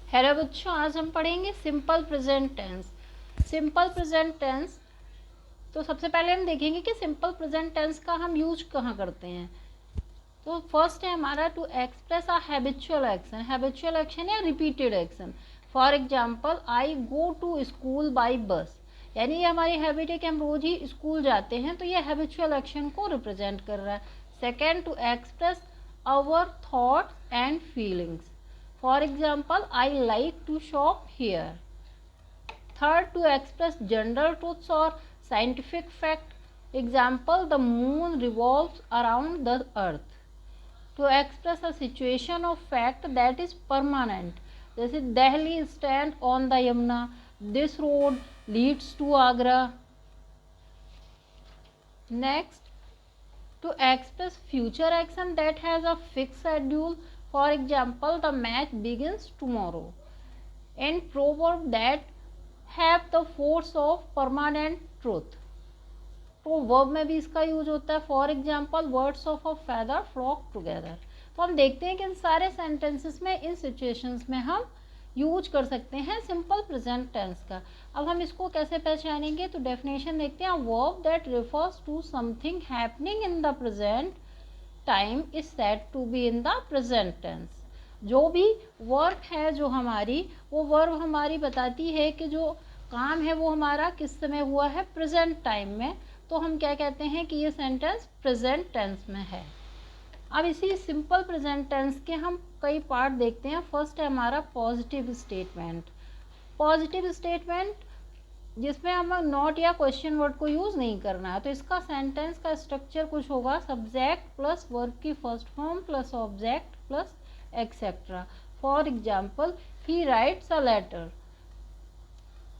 Hello बच्चों, आज हम पढ़ेंगे simple present tense. Simple present tense, तो सबसे पहले हम देखेंगे कि सिंपल प्रेजेंट टेंस का हम यूज कहाँ करते हैं। तो फर्स्ट है हमारा to express a habitual action. Habitual action या repeated action. For example, I go to school by bus, यानी ये हमारी हैबिट है कि हम रोज ही स्कूल जाते हैं, तो ये हैबिचुअल एक्शन को रिप्रेजेंट कर रहा है। Second, to express our thoughts and feelings. For example, I like to shop here. Third, to express general truths or scientific fact. Example, the moon revolves around the earth. To express a situation of fact that is permanent. जैसे Delhi stand on the Yamuna. This road leads to Agra. Next, to express future action that has a fixed schedule. For example, the match begins tomorrow. And proverb that have the force of permanent truth. तो verb में भी इसका use होता है। For example, birds of a feather flock together. तो हम देखते हैं कि इन सारे सेंटेंसेस में, इन सिचुएशंस में हम यूज कर सकते हैं सिंपल प्रेजेंट टेंस का। अब हम इसको कैसे पहचानेंगे, तो डेफिनेशन देखते हैं। Verb that refers to something happening in the present time is said to be in the present tense. जो भी वर्क है जो हमारी, वो वर्ब हमारी बताती है कि जो काम है वो हमारा किस समय हुआ है, प्रेजेंट टाइम में, तो हम क्या कहते हैं कि ये सेंटेंस प्रेजेंट टेंस में है। अब इसी सिंपल प्रेजेंट टेंस के हम कई पार्ट देखते हैं। फर्स्ट है हमारा पॉजिटिव स्टेटमेंट। पॉजिटिव स्टेटमेंट जिसमें हम नॉट या क्वेश्चन वर्ड को यूज़ नहीं करना है, तो इसका सेंटेंस का स्ट्रक्चर कुछ होगा, सब्जेक्ट प्लस वर्ब की first form plus object plus etcetera. For example, he writes a letter.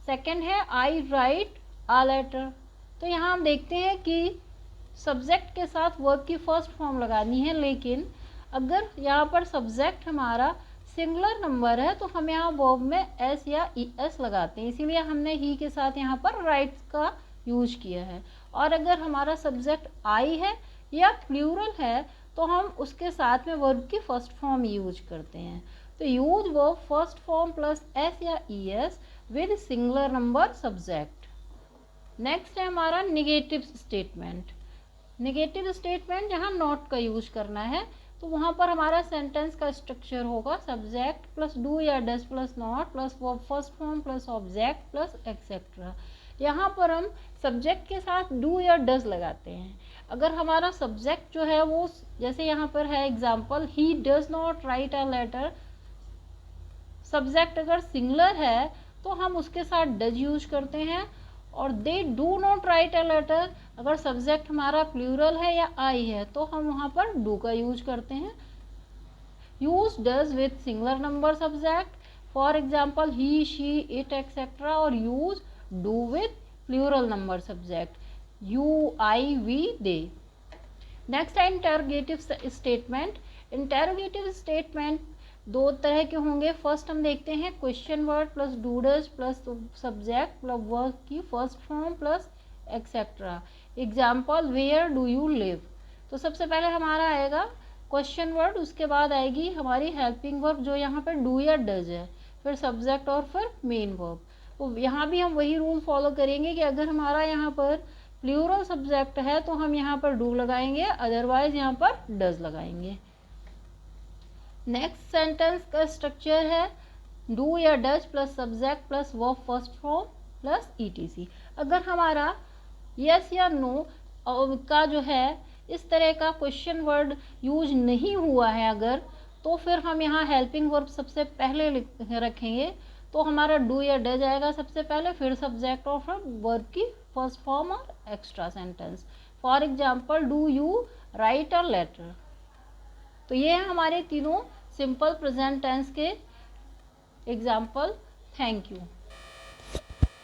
Second है आई राइट अ लेटर। तो यहाँ हम देखते हैं कि सब्जेक्ट के साथ वर्ब की फर्स्ट फॉर्म लगानी है, लेकिन अगर यहाँ पर सब्जेक्ट हमारा सिंगुलर नंबर है तो हम यहाँ वर्ब में एस या ई एस लगाते हैं, इसीलिए हमने ही के साथ यहाँ पर राइट्स का यूज किया है। और अगर हमारा सब्जेक्ट आई है या प्लूरल है तो हम उसके साथ में वर्ब की फर्स्ट फॉर्म यूज करते हैं। तो use verb first form plus s या e s with singular number subject. Next है हमारा निगेटिव स्टेटमेंट। निगेटिव स्टेटमेंट जहाँ नॉट का यूज करना है, तो वहाँ पर हमारा सेंटेंस का स्ट्रक्चर होगा, सब्जेक्ट प्लस डू या does plus not plus verb first form plus object plus etcetera. यहाँ पर हम सब्जेक्ट के साथ डू या डज लगाते हैं। अगर हमारा सब्जेक्ट जो है वो, जैसे यहाँ पर है example, he does not write a letter. Subject अगर सिंगुलर है तो हम उसके साथ डज यूज करते हैं। और they do not write a letter, अगर सब्जेक्ट हमारा प्लूरल है या आई है तो हम वहाँ पर डू का यूज करते हैं। Use does with singular number subject, for example he she it etcetera. और use do with plural number subject, you I we they. Next है इंटेरोगेटिव स्टेटमेंट। इंटेरोगेटिव स्टेटमेंट दो तरह के होंगे। फर्स्ट हम देखते हैं question word plus do does plus subject plus verb की first form plus etcetera. Example, where do you live. तो सबसे पहले हमारा आएगा क्वेश्चन वर्ड, उसके बाद आएगी हमारी हेल्पिंग वर्ब जो यहाँ पर डू या डज है, फिर सब्जेक्ट और फिर मेन वर्ब। तो यहाँ भी हम वही रूल फॉलो करेंगे कि अगर हमारा यहाँ पर प्लूरल सब्जेक्ट है तो हम यहाँ पर डू लगाएंगे, अदरवाइज यहाँ पर डज लगाएंगे। नेक्स्ट सेंटेंस का स्ट्रक्चर है डू या does plus subject plus verb first form plus etc. अगर हमारा यस या नो का जो है इस तरह का क्वेश्चन वर्ड यूज नहीं हुआ है अगर, तो फिर हम यहाँ हेल्पिंग वर्ब सबसे पहले रखेंगे। तो हमारा डू या डज आएगा सबसे पहले, फिर सब्जेक्ट और फिर वर्ब की फर्स्ट फॉर्म और extra sentence. For example, do you write a letter. तो ये हैं हमारे तीनों सिंपल प्रेजेंट टेंस के एग्जाम्पल। Thank you.